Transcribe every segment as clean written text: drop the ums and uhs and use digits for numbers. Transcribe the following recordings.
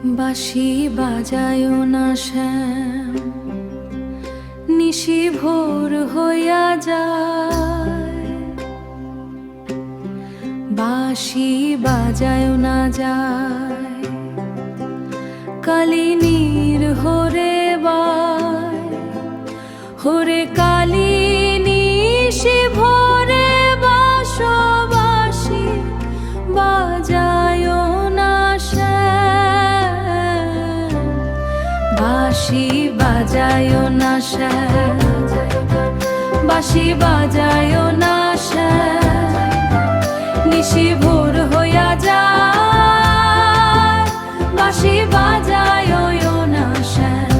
বাঁশি বাজায় না শ্যাম, নিশি ভোর হইয়া যায়। বাঁশি বাজায় না যায়, কালিনীর হরে বায়, হরে কালী নিশি ভোরে বাসো বাঁশি বাজায় না শ্যাম, বাঁশি বাজায় না শ্যাম, বাঁশি বাজায় না শ্যাম, নিশি ভোর হইয়া যায়। বাঁশি বাজায় না শ্যাম,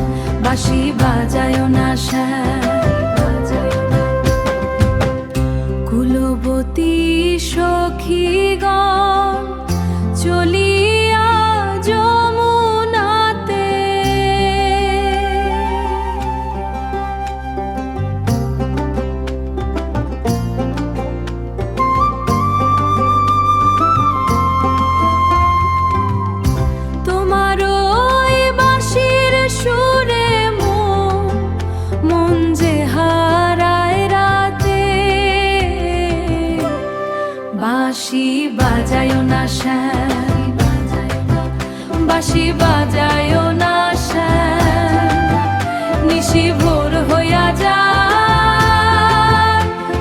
বাঁশি বাজায় না শ্যাম। কুলবতী সখীগণ চলিয়া যমুনাতে, তোমার ওই বাঁশির সুরে মন যে হারায় রাতে। বাঁশি বাজায় না শ্যাম, বাঁশি বাজায় না শ্যাম, নিশি ভোর হইয়া যায়।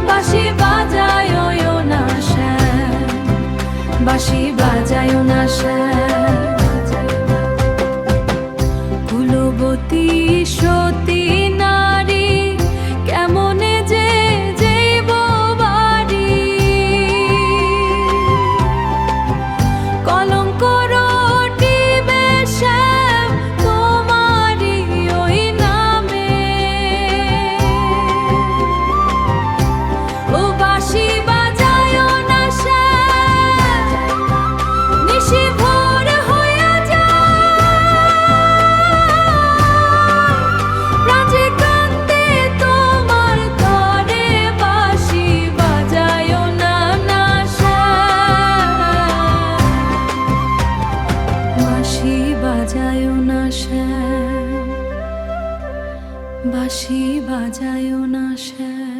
বাঁশি বাজায় না শ্যাম, বাঁশি বাজায় না শ্যাম। কুলবতী সতী নারী কেমনে যে যাইব বাড়ি, কলঙ্ক রটিবে শ্যাম তোমারি ওই নামে। ও বাঁশি বাজায় না শ্যাম, নিশি ভোর হইয়া যায়। রাজে কান্তে তোমার তরে বাঁশি বাজায় না শ্যাম, বাঁশি বাজায় না শ্যাম, বাঁশি বাজায় না শ্যাম।